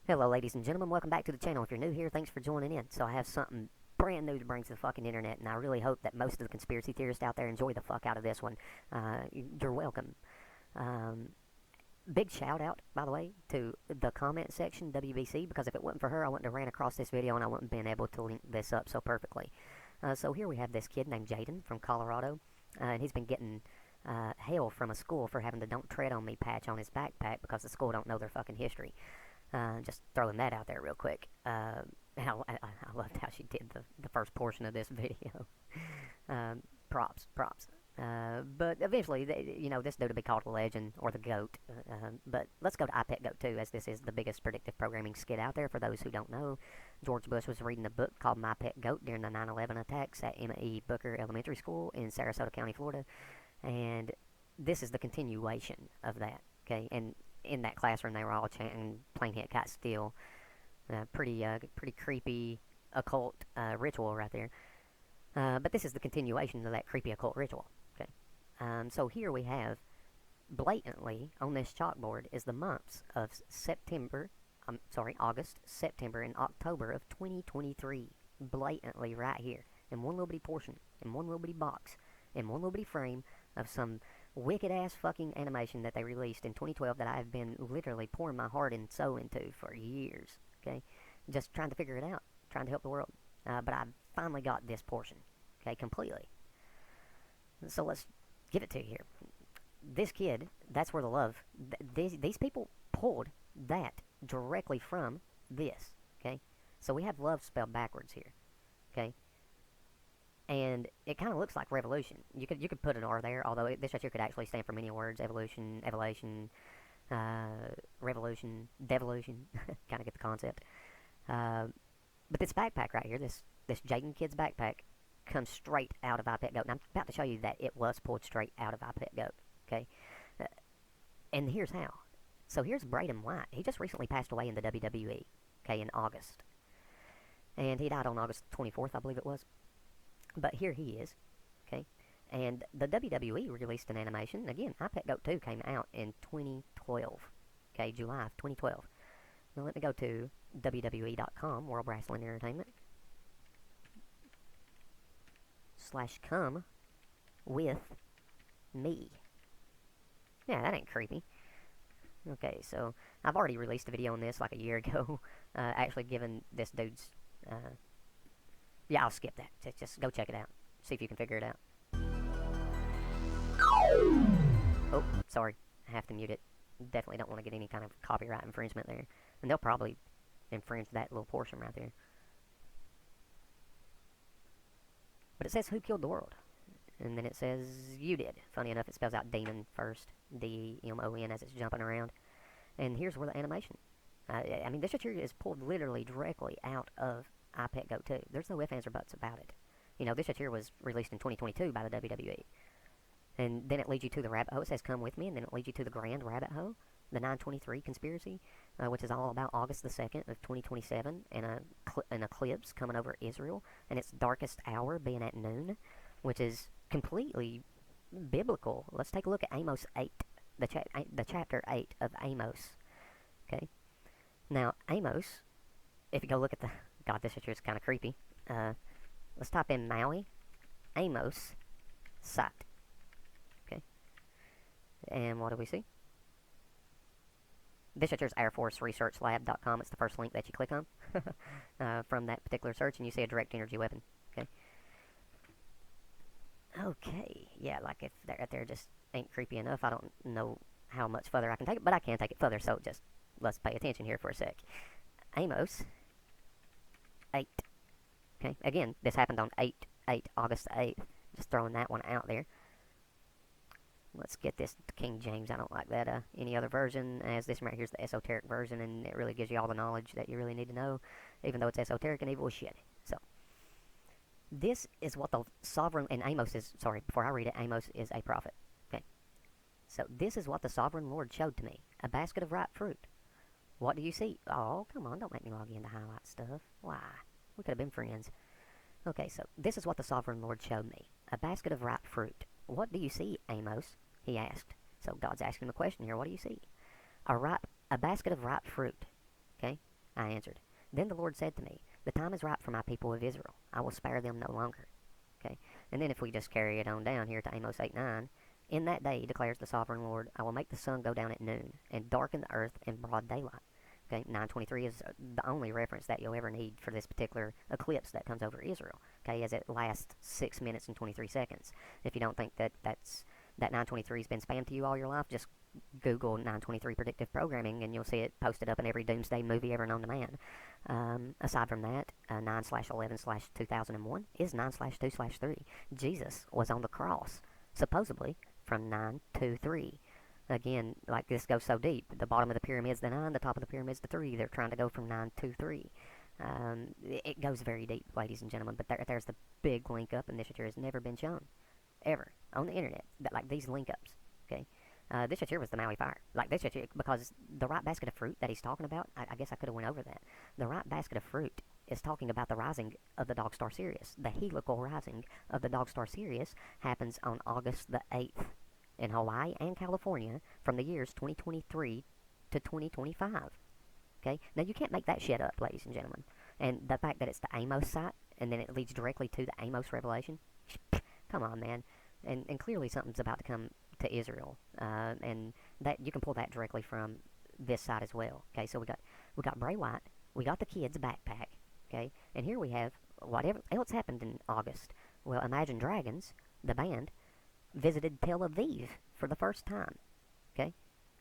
Hello ladies and gentlemen, welcome back to the channel. If you're new here, thanks for joining in. So I have something brand new to bring to the fucking internet, and I really hope that most of the conspiracy theorists out there enjoy the fuck out of this one. You're welcome. Um, Big shout out, by the way, to the comment section, WBC, because if it wasn't for her, I wouldn't have ran across this video and I wouldn't have been able to link this up so perfectly. So here we have this kid named Jaden from Colorado, and he's been getting hell from a school for having the "Don't Tread on Me" patch on his backpack because the school don't know their fucking history. Just throwing that out there real quick. I loved how she did the first portion of this video. Props. But eventually, this dude will be called a legend or the GOAT. But let's go to iPetGoat 2, as this is the biggest predictive programming skit out there. For those who don't know, George Bush was reading a book called My Pet Goat during the 9/11 attacks at Emma E. Booker Elementary School in Sarasota County, Florida. And this is the continuation of that, okay? And in that classroom, they were all chanting "Plain Hit Cat Steal." Pretty creepy occult ritual right there. But this is the continuation of that creepy occult ritual. Okay. So here we have, blatantly on this chalkboard, is the months of August, September, and October of 2023. Blatantly right here, in one little bitty portion, in one little bitty box, in one little bitty frame of some wicked ass fucking animation that they released in 2012 that I have been literally pouring my heart and soul into for years. Okay, just trying to figure it out, trying to help the world. But I finally got this portion, okay, completely. So let's give it to you here. This kid, that's where the love. These people pulled that directly from this. Okay, so we have love spelled backwards here. Okay, and it kind of looks like revolution. You could put an R there, although this right here could actually stand for many words: evolution, evolution, revolution, devolution. Kind of get the concept. But this backpack right here, this Jaden kid's backpack, comes straight out of iPetGoat, and I'm about to show you that it was pulled straight out of iPetGoat. Okay, uh, and here's how. So here's Braden White. He just recently passed away in the WWE. Okay, in August, and he died on August 24th, I believe it was. But here he is, okay? And the WWE released an animation. Again, iPetGoat 2 came out in 2012, okay, July of 2012. Now let me go to WWE.com, World Wrestling Entertainment, /come with me. Yeah, that ain't creepy. Okay, so I've already released a video on this like a year ago, actually giving this dude's yeah, I'll skip that. Just go check it out. See if you can figure it out. Oh, sorry. I have to mute it. Definitely don't want to get any kind of copyright infringement there. And they'll probably infringe that little portion right there. But it says, "Who killed the world?" And then it says, "You did." Funny enough, it spells out demon first. D-E-M-O-N, as it's jumping around. And here's where the animation. I mean, this shit here is pulled literally directly out of iPetGoat 2. There's no ifs, ands, or buts about it. This shit here was released in 2022 by the WWE. And then it leads you to the rabbit hole. It says "Come with me," and then it leads you to the grand rabbit hole, the 923 conspiracy, which is all about August the 2nd of 2027, and an eclipse coming over Israel, and its darkest hour being at noon, which is completely biblical. Let's take a look at Amos 8, the chapter 8 of Amos. Okay? Now, Amos, if you go look at the... God, this picture is kind of creepy. Let's type in Maui, Amos, site. Okay. And what do we see? This picture is airforceresearchlab.com. It's the first link that you click on from that particular search, and you see a direct energy weapon. Okay. Okay. Yeah, like if that right there just ain't creepy enough, I don't know how much further I can take it, but I can take it further, so just let's pay attention here for a sec. Amos 8. Okay, again, this happened on August 8th. Just throwing that one out there. Let's get this to King James. I don't like that any other version, as this one right here is the esoteric version, and it really gives you all the knowledge that you really need to know, even though it's esoteric and evil as shit. So, this is what the sovereign, and Amos is, sorry, before I read it, Amos is a prophet. Okay, so this is what the sovereign Lord showed to me, a basket of ripe fruit. What do you see? Oh, come on, don't make me log in to highlight stuff. Why? We could have been friends. Okay, so this is what the sovereign Lord showed me, a basket of ripe fruit. What do you see, Amos? He asked. So God's asking him a question here. What do you see? A basket of ripe fruit. Okay? I answered. Then the Lord said to me, the time is ripe for my people of Israel. I will spare them no longer. Okay, and then if we just carry it on down here to Amos 8:9, in that day, declares the sovereign Lord, I will make the sun go down at noon and darken the earth in broad daylight. Okay, 9:23 is the only reference that you'll ever need for this particular eclipse that comes over Israel. Okay, as it lasts 6 minutes and 23 seconds. If you don't think that 9:23 has been spammed to you all your life, just Google 9:23 predictive programming and you'll see it posted up in every doomsday movie ever known to man. Aside from that, 9/11/2001 is 9/2/3. Jesus was on the cross, supposedly, from 9 to 3. Again, like this goes so deep. The bottom of the pyramid's the 9, the top of the pyramid's the 3. They're trying to go from 9 to 3. It goes very deep, ladies and gentlemen, but there's the big link up, and this shit here has never been shown, ever, on the internet, like these link ups, okay? This shit here was the Maui fire. Like this shit here, because the right basket of fruit that he's talking about, I guess I could have went over that. The right basket of fruit is talking about the rising of the dog star Sirius. The helical rising of the dog star Sirius happens on August the 8th in Hawaii and California from the years 2023 to 2025. Okay? Now, you can't make that shit up, ladies and gentlemen. And the fact that it's the Amos site, and then it leads directly to the Amos revelation, come on, man. And clearly something's about to come to Israel. And that you can pull that directly from this side as well. Okay, so we got Bray Wyatt, we got the kid's backpack, okay? And here we have whatever else happened in August. Well, Imagine Dragons, the band, visited Tel Aviv for the first time, okay?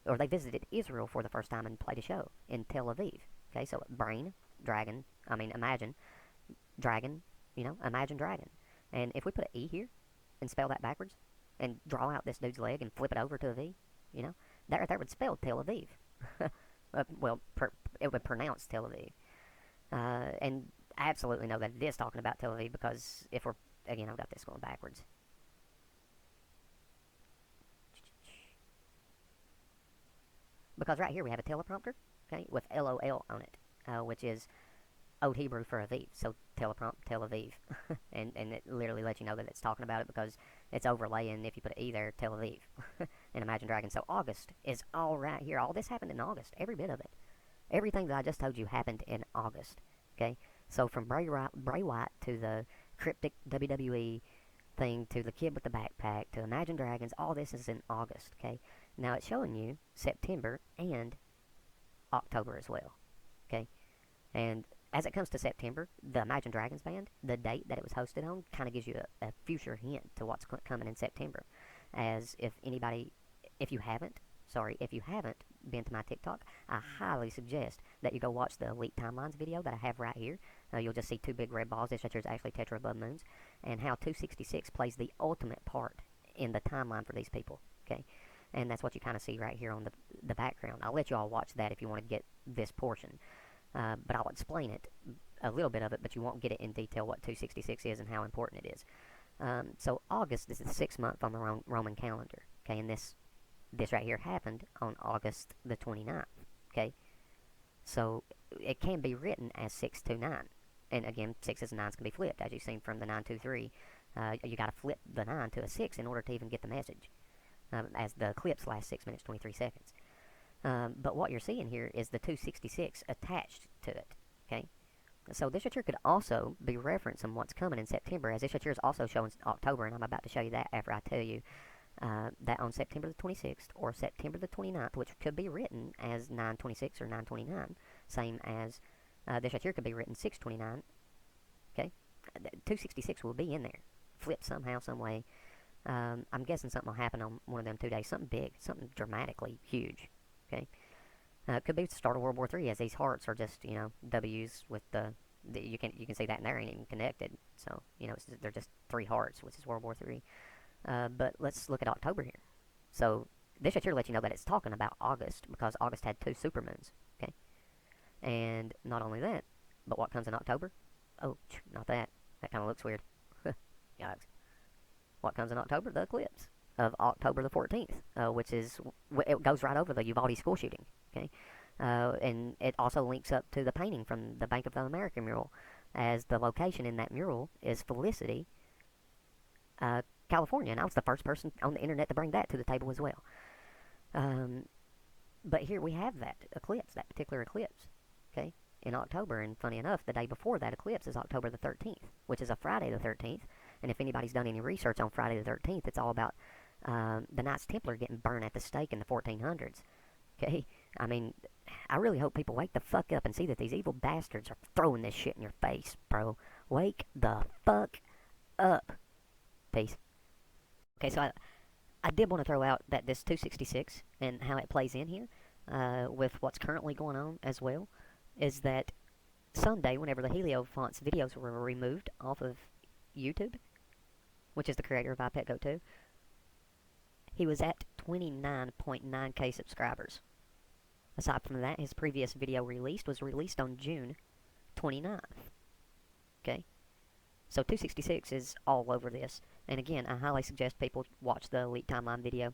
Or they visited Israel for the first time and played a show in Tel Aviv, okay? So Imagine Dragon, Imagine Dragon. And if we put an E here and spell that backwards and draw out this dude's leg and flip it over to a V, that right there would spell Tel Aviv. It would pronounce Tel Aviv. And I absolutely know that it is talking about Tel Aviv because if we're, again, I've got this going backwards. Because right here we have a teleprompter, okay, with LOL on it, which is Old Hebrew for Aviv, so teleprompt Tel Aviv. and it literally lets you know that it's talking about it because it's overlaying, if you put an E there, Tel Aviv. And Imagine Dragons. So August is all right here. All this happened in August, every bit of it. Everything that I just told you happened in August, okay? So from Bray Wyatt to the cryptic WWE thing to the kid with the backpack to Imagine Dragons, all this is in August, okay? Now it's showing you September and October as well, okay? And as it comes to September, the Imagine Dragons band, the date that it was hosted on, kind of gives you a future hint to what's coming in September. As if you haven't been to my TikTok, I highly suggest that you go watch the Elite Timelines video that I have right here. You'll just see two big red balls. This right here is actually Tetra Blood Moons, and how 266 plays the ultimate part in the timeline for these people, okay? And that's what you kind of see right here on the background. I'll let you all watch that if you want to get this portion. But I'll explain it, a little bit of it, but you won't get it in detail what 266 is and how important it is. So August is the 6th month on the Roman calendar, okay? And this right here happened on August the 29th, okay? So it can be written as 629. And again, 6s and 9s can be flipped, as you've seen from the 923. You got to flip the 9 to a 6 in order to even get the message, as the eclipse lasts 6 minutes 23 seconds. But what you're seeing here is the 266 attached to it, okay? So this right here could also be referencing what's coming in September, as this right here is also showing October, and I'm about to show you that after I tell you that on September the 26th or September the 29th, which could be written as 926 or 929, same as this right here could be written 629, okay? 266 will be in there, flipped somehow, some way. I'm guessing something will happen on one of them 2 days, something big, something dramatically huge. Okay, it could be the start of World War III, as these hearts are just W's with you can see that, and they ain't even connected. So they're just 3 hearts, which is World War III. But let's look at October here. So this right here lets you know that it's talking about August because August had 2 supermoons. Okay, and not only that, but what comes in October? Oh, not that. That kind of looks weird. Yikes. What comes in October? The eclipse of October the 14th, which is, it goes right over the Uvalde school shooting, okay? And it also links up to the painting from the Bank of America mural, as the location in that mural is Felicity, California, and I was the first person on the internet to bring that to the table as well. But here we have that eclipse, that particular eclipse, okay? in October. And funny enough, the day before that eclipse is October the 13th, which is a Friday the 13th. And if anybody's done any research on Friday the 13th, it's all about the Knights Templar getting burned at the stake in the 1400s. Okay? I mean, I really hope people wake the fuck up and see that these evil bastards are throwing this shit in your face, bro. Wake the fuck up. Peace. Okay, so I did want to throw out that this 266 and how it plays in here with what's currently going on as well is that Sunday, whenever the Heliofant's videos were removed off of YouTube, which is the creator of iPetGo 2, he was at 29.9k subscribers. Aside from that, his previous video was released on June 29th. Okay? So 266 is all over this. And again, I highly suggest people watch the Elite Timeline video.